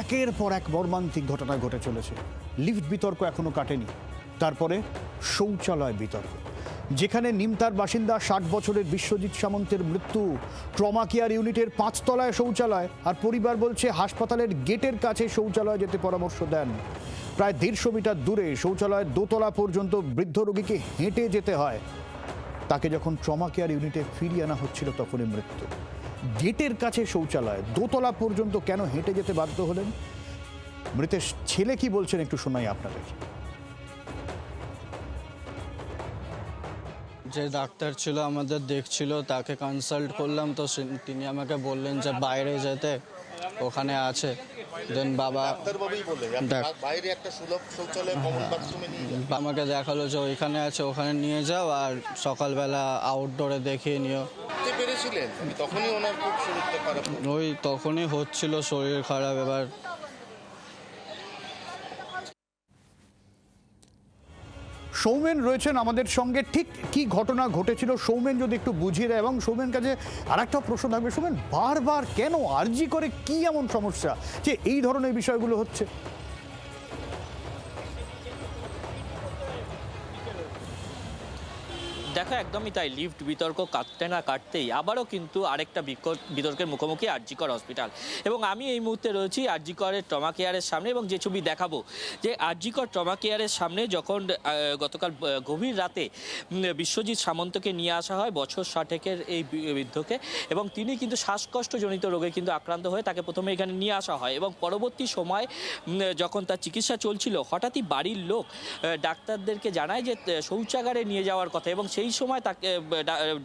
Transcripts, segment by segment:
একের পর এক মর্মান্তিক ঘটনা ঘটে চলেছে। লিফট বিতর্ক এখনো কাটেনি, তারপরে শৌচালয় বিতর্ক, যেখানে নিমতার বাসিন্দা 60 বছরের বিশ্বজিৎ সামন্তের মৃত্যু। ট্রমা কেয়ার ইউনিটের 5 তলায় শৌচালয়, আর পরিবার বলছে হাসপাতালের গেটের কাছে শৌচালয় যেতে পরামর্শ দেন। প্রায় 150 মিটার দূরে শৌচালয়ের দোতলা পর্যন্ত বৃদ্ধ রোগীকে হেঁটে যেতে হয়। তাকে যখন ট্রমা কেয়ার ইউনিটে ফিরিয়ে আনা হচ্ছিল তখনই মৃত্যু। গেটের কাছে শৌচালয়, দোতলা পর্যন্ত কেন হেঁটে যেতে বাধ্য হলেন? মৃতের ছেলে কি বলছেন একটু শোনাই আপনাদের। যে ডাক্তার ছিল আমাদের দেখছিল, তাকে কনসাল্ট করলাম, তো তিনি আমাকে বললেন যে বাইরে যেতে, ওখানে আছে। দেন বাবা বাইরে একটা সুলভ শৌচালয় কমন বাথরুমে নিয়ে যাও, আমাকে দেখালো যে ওইখানে আছে, ওখানে নিয়ে যাও, আর সকালবেলা আউটডোরে দেখিয়ে নিও। পেরেছিলেন তখনই ওনার খুব শরীরটা খারাপ, ওই তখনই হচ্ছিল শরীর খারাপ। এবার সৌমেন রয়েছেন আমাদের সঙ্গে। ঠিক কি ঘটনা ঘটেছিল সৌমেন যদি একটু বুঝিয়ে দেয়, এবং সৌমেন কাছে আর একটা প্রশ্ন থাকবে, সৌমেন বারবার কেন আরজি করে কি এমন সমস্যা যে এই ধরনের বিষয়গুলো হচ্ছে? দেখো, একদমই তাই। লিফট বিতর্ক কাটতে না কাটতেই আবারও কিন্তু আরেকটা বিতর্কের মুখোমুখি আরজিকর হসপিটাল, এবং আমি এই মুহূর্তে রয়েছি আরজিকরের ট্রমা কেয়ারের সামনে। এবং যে ছবি দেখাবো, যে আরজিকর ট্রমা কেয়ারের সামনে যখন গতকাল গভীর রাতে বিশ্বজিৎ সামন্তকে নিয়ে আসা হয়, বছর 60-এর এই বৃদ্ধকে, এবং তিনি কিন্তু শ্বাসকষ্টজনিত রোগে কিন্তু আক্রান্ত হয়ে তাকে প্রথমে এখানে নিয়ে আসা হয়। এবং পরবর্তী সময় যখন তার চিকিৎসা চলছিল, হঠাৎই বাড়ির লোক ডাক্তারদেরকে জানায় যে শৌচাগারে নিয়ে যাওয়ার কথা, এবং সেই সময় তাকে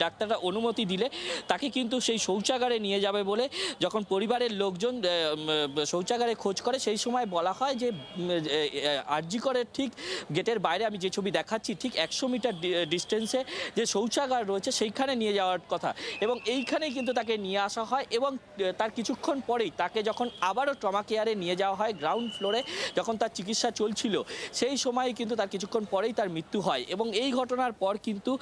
ডাক্তাররা অনুমতি দিলে তাকে কিন্তু সেই শৌচাগারে নিয়ে যাবে বলে যখন পরিবারের লোকজন শৌচাগারে খোঁজ করে, সেই সময় বলা হয় যে আরজিকরের ঠিক গেটের বাইরে, আমি যে ছবি দেখাচ্ছি, ঠিক 100 মিটার ডিস্টেন্সে যে শৌচাগার রয়েছে সেইখানে নিয়ে যাওয়ার কথা, এবং এইখানেই কিন্তু তাকে নিয়ে আসা হয়। এবং তার কিছুক্ষণ পরেই তাকে যখন আবারও ট্রমা কেয়ারে নিয়ে যাওয়া হয় গ্রাউন্ড ফ্লোরে, যখন তার চিকিৎসা চলছিল, সেই সময় কিন্তু তার কিছুক্ষণ পরেই তার মৃত্যু হয়। এবং এই ঘটনার পর কিন্তু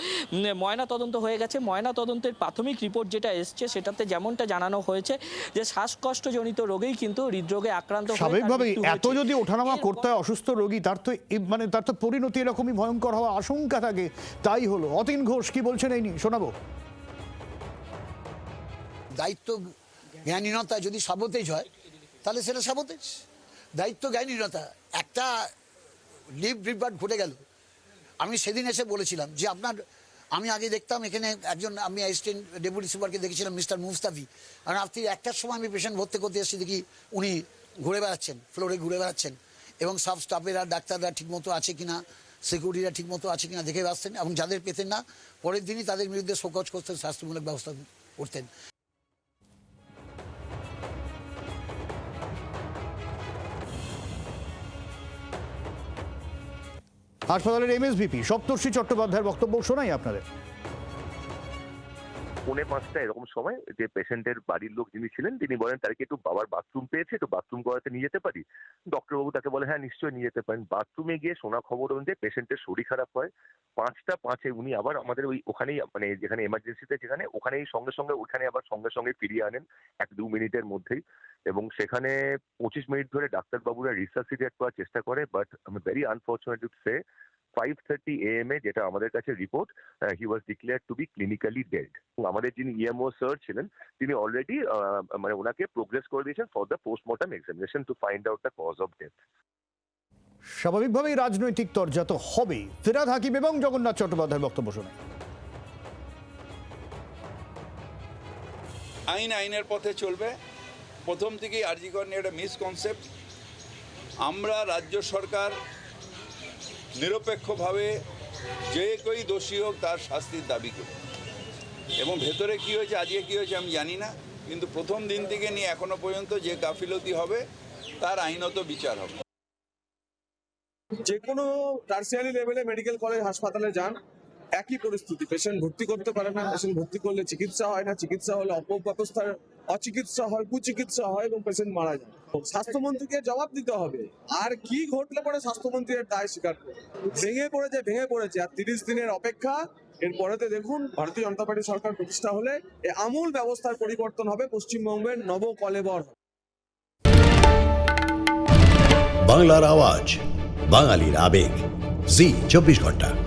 ময়না তদন্ত হয়ে গেছে। ময়না তদন্তের প্রাথমিক রিপোর্ট যেটা এসছে, সেটাতে যেমনটা জানানো হয়েছে যে শ্বাসকষ্টজনিত রোগেই কিন্তু হৃদরোগে আক্রান্ত হয়ে স্বাভাবিকভাবেই এত যদি ওঠানামা করতে হয় অসুস্থ রোগী, তার তো পরিণতি এরকমই ভয়ঙ্কর হওয়া আশঙ্কা থাকে। তাই হলো। অতীন ঘোষ কি বলছেন এই নিয়ে শোনাবো। দায়িত্ব জ্ঞানীনতা যদি সাবতেজ হয় তাহলে সেটা সাবতেজ। দায়িত্ব জ্ঞানীনতা, একটা লিফট বিভ্রাট ঘটে গেল। আমি সেদিন এসে বলেছিলাম যে আমি আগে দেখতাম এখানে একজন, আমি অ্যাসিস্ট্যান্ট ডেপুটি সুপারকে দেখেছিলাম, মিস্টার মুস্তাফি, আর রাত্রি 1টার সময় আমি পেশেন্ট ভর্তি করতে এসেছি, দেখি উনি ঘুরে বেড়াচ্ছেন, ফ্লোরে ঘুরে বেড়াচ্ছেন, এবং সব স্টাফেরা, ডাক্তাররা ঠিকমতো আছে কিনা, সিকিউরিটিরা ঠিকমতো আছে কিনা দেখে আসতেন, এবং যাদের পেতেন না পরের দিনই তাদের বিরুদ্ধে শোকজ করতেন, শাস্তিমূলক ব্যবস্থা করতেন। হাসপাতালের এমএসভিপি সপ্তর্ষি চট্টোপাধ্যায়ের বক্তব্য শোনাই আপনাদের। 4:45 এরকম সময় যে পেশেন্টের বাড়ির লোক যিনি ছিলেন, তিনি বলেন তাকে একটু বাবার বাথরুম পেয়েছে, একটু বাথরুম করাতে নিয়ে যেতে পারি? ডক্টরবাবু তাকে বলে হ্যাঁ নিশ্চয়ই নিয়ে যেতে পারেন। বাথরুমে গিয়ে শোনা খবর অনুযায়ী পেশেন্টের শরীর খারাপ হয়। 5:05 উনি আবার আমাদের ওখানেই, মানে যেখানে এমার্জেন্সিতে যেখানে, ওখানেই ওখানে আবার সঙ্গে সঙ্গে ফিরিয়ে আনেন 1-2 মিনিটের মধ্যেই। এবং সেখানে 25 মিনিট ধরে ডাক্তারবাবুরা রিসাসিটেট করার চেষ্টা করে, বাট আমি very unfortunate to say 5:30 AM যেটা আমাদের কাছে report, he was declared to be clinically dead. আমাদের যিনি ইএমও স্যার ছিলেন, তিনি অলরেডি মানে ওনাকে প্রোগ্রেস করে দিয়েছেন for the postmortem examination to find out the cause of death. স্বাভাবিকভাবেই রাজনৈতিক তরজা তো হবেই। ফিরহাদ হাকিম এবং জগন্নাথ চট্টোপাধ্যায়ের বক্তব্য শোনাই। আইনের পথে চলবে। প্রথম থেকেই আরজিকর নিয়ে একটা মিসকনসেপ্ট। আমরা রাজ্য সরকার নিরপেক্ষভাবে যে কেউ দোষী হোক তার শাস্তির দাবি করি, এবং ভেতরে কী হয়েছে, আজকে কী হয়েছে আমি জানি না, কিন্তু প্রথম দিন থেকে নিয়ে এখনো পর্যন্ত যে গাফিলতি হবে তার আইনত বিচার হবে। যে কোনো টার্সিয়ারি লেভেলে মেডিকেল কলেজ হাসপাতালে যান, একই পরিস্থিতি। পেশেন্ট ভর্তি করতে পারে না, পেশেন্ট ভর্তি করলে চিকিৎসা হয় না, চিকিৎসা হলে অপব্যবস্থার অচিকিৎসা হয়, কুচিকিৎসা হয়, এবং পেশেন্ট মারা যায়। স্বাস্থ্যমন্ত্রীকে জবাব দিতে হবে। আর কি ঘটলে পরে স্বাস্থ্যমন্ত্রীর দায় স্বীকার করবে? ভেঙে পড়েছে, আর 30 দিনের অপেক্ষা। এরপরেতে দেখুন, ভারতীয় জনতা পার্টি সরকার প্রতিষ্ঠা হলে এই আমূল ব্যবস্থার পরিবর্তন হবে, পশ্চিমবঙ্গের নব কলেবর। বাংলার আওয়াজ, বাঙালির আবেগ, জি 24 ঘন্টা।